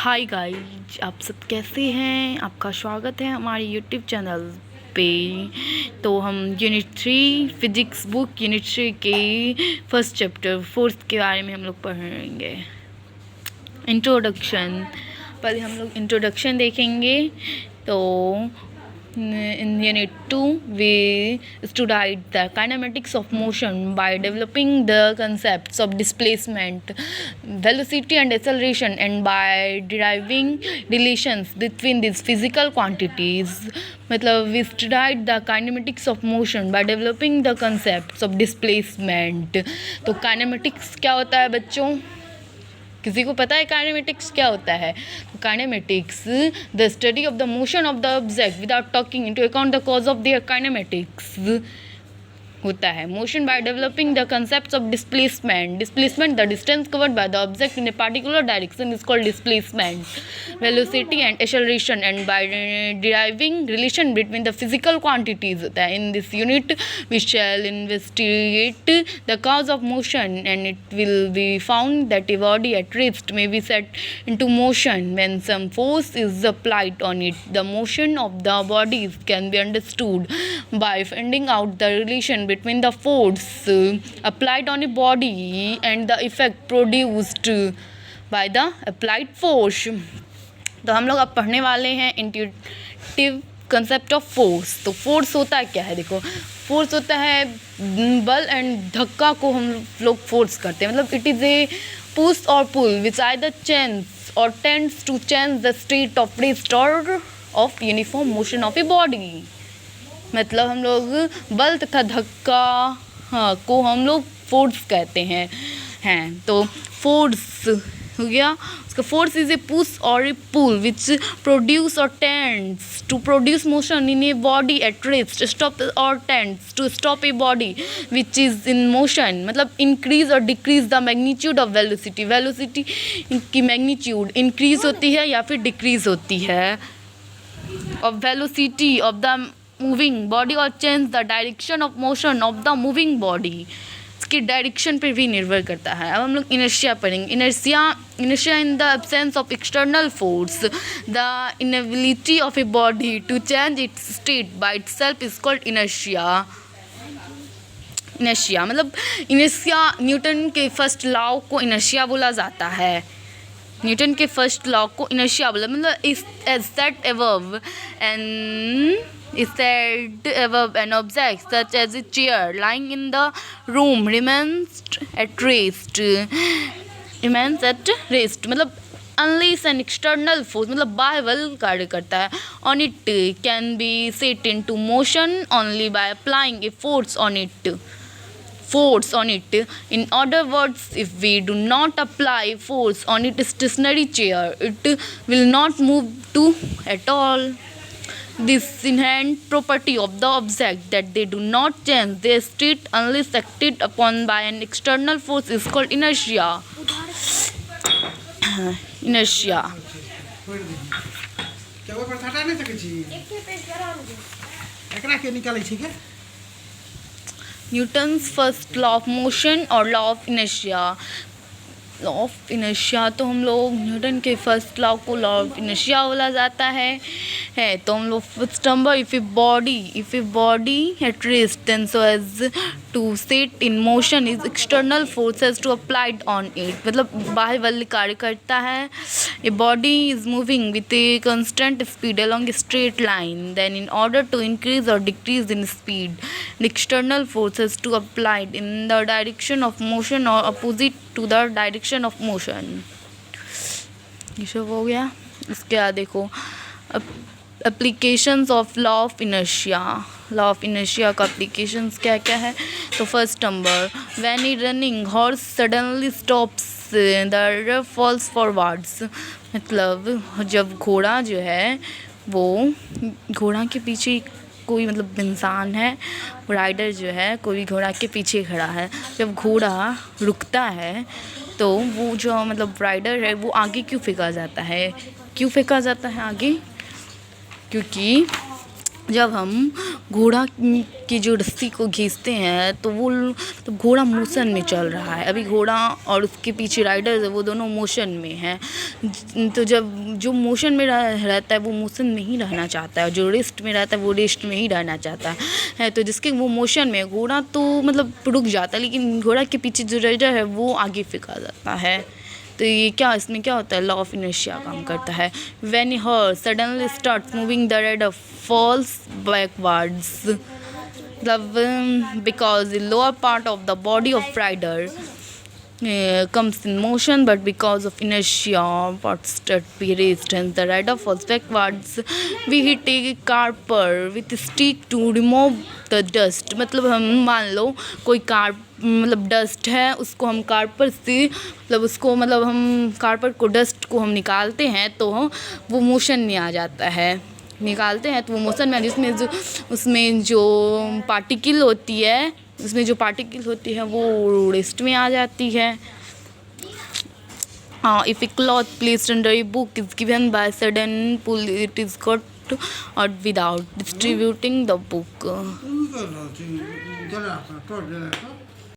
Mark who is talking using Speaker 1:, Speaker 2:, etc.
Speaker 1: Hi guys, आप सब कैसे हैं। आपका स्वागत है हमारे यूट्यूब चैनल पे। तो हम यूनिट 3 फिजिक्स बुक यूनिट 3 के फर्स्ट चैप्टर फोर्थ के बारे में हम लोग पढ़ेंगे। इंट्रोडक्शन, पहले हम लोग इंट्रोडक्शन देखेंगे। तो in unit 2 we studied the kinematics of motion by developing the concepts of displacement, velocity and acceleration, and by deriving relations between these physical quantities. मतलब we studied the kinematics of motion by developing the concepts of displacement. तो kinematics क्या होता है बच्चों? किसी को पता है काइनेमेटिक्स क्या होता है? Kinematics the study of the motion of the object without talking into account the cause of their kinematics होता है। Motion by developing the concepts of displacement. Displacement, the distance covered by the object in a particular direction is called displacement. Velocity and acceleration, and by deriving relation between the physical quantities होता है। In this unit we shall investigate the cause of motion, and it will be found that A body at rest may be set into motion when some force is applied on it. The motion of the bodies can be understood by finding out the relation between the force applied on a body and the effect produced by the applied force. तो हम लोग अब पढ़ने वाले हैं intuitive concept of force. तो force होता है क्या है? देखो, फोर्स होता है बल एंड धक्का को हम लोग फोर्स करते हैं। मतलब इट इज़ ए पुश और पुल विच आइदर चेंज और tends to change the state of rest और of uniform motion of a body. मतलब हम लोग बल तथा धक्का को हम लोग फोर्स कहते हैं। तो फोर्स हो गया, उसका फोर्स इज ए पुश और ए पुल विच प्रोड्यूस और tends to produce motion in a body at rest, stop और tends to stop a body which is in motion. मतलब इंक्रीज और decrease the magnitude of velocity. Velocity की magnitude increase होती है या फिर decrease होती है of velocity of the moving body, और change the direction of motion of the moving body. इसकी डायरेक्शन पर भी निर्भर करता है। अब हम लोग इनर्शिया पढ़ेंगे। Inertia in the absence of external force, the inability of a body to change its state by itself is called inertia. Inertia मतलब न्यूटन के फर्स्ट लॉ को इनर्शिया बोला जाता है। न्यूटन के फर्स्ट लॉ को इनर्शिया बोला, मतलब is set above an object such as a chair lying in the room remains at rest मतलब unless an external force मतलब बाह्य बल कार्य करता है on it can be set into motion only by applying a force on it. In other words, if we do not apply force on its stationary chair, it will not move to at all. This inherent property of the object that they do not change their state unless acted upon by an external force is called inertia. Inertia. Newton's first law of motion और law of inertia. Law of inertia तो हम लोग Newton के first law को law of inertia बोला जाता है। तो हम लोग first number, if a body at rest then so as to set in motion is external forces to applied on it. मतलब बाह्य बल कार्य करता है। A body is moving with a constant speed along a straight line, then in order to increase और decrease in speed external forces to applied in the direction of motion और opposite to the direction of motion. ये सब हो गया। इसके बाद देखो applications of law of inertia. Law of inertia का एप्लीकेशंस क्या क्या है? तो first number, when a running horse suddenly stops the runner falls forwards. मतलब जब घोड़ा जो है वो घोड़ा के पीछे कोई मतलब इंसान है, राइडर जो है कोई घोड़ा के पीछे खड़ा है, जब घोड़ा रुकता है तो वो जो मतलब राइडर है वो आगे क्यों फेंका जाता है? आगे? क्योंकि जब हम घोड़ा की जो रस्सी को खींचते हैं तो वो तो घोड़ा मोशन में चल रहा है, अभी घोड़ा और उसके पीछे राइडर है वो दोनों मोशन में हैं। तो जब जो मोशन में रहता है वो मोशन में ही रहना चाहता है, और जो रेस्ट में रहता है वो रेस्ट में ही रहना चाहता है। तो जिसके वो मोशन में घोड़ा तो मतलब रुक जाता है, लेकिन घोड़ा के पीछे जो राइडर है वो आगे फेंका जाता है। तो ये क्या, इसमें क्या होता है, लॉ ऑफ इनर्शिया काम करता है। When horse suddenly start moving the rider falls backwards, मतलब because the lower part of the body of rider comes in motion, but because of inertia parts that be raised and the rider falls backwards. We hit a carper with a stick to remove the dust, मतलब हम मान लो कोई car मतलब dust है, उसको हम Carper से मतलब उसको मतलब हम कार्पर को डस्ट को हम निकालते हैं तो वो मोशन में आ जाता है, निकालते हैं तो वो मोशन में, जिसमें जो उसमें जो पार्टिकल होती है, उसमें जो पार्टिकल होती है वो रेस्ट में आ जाती है। If a cloth placed under a book is given by sudden pull it is got out without distributing the book.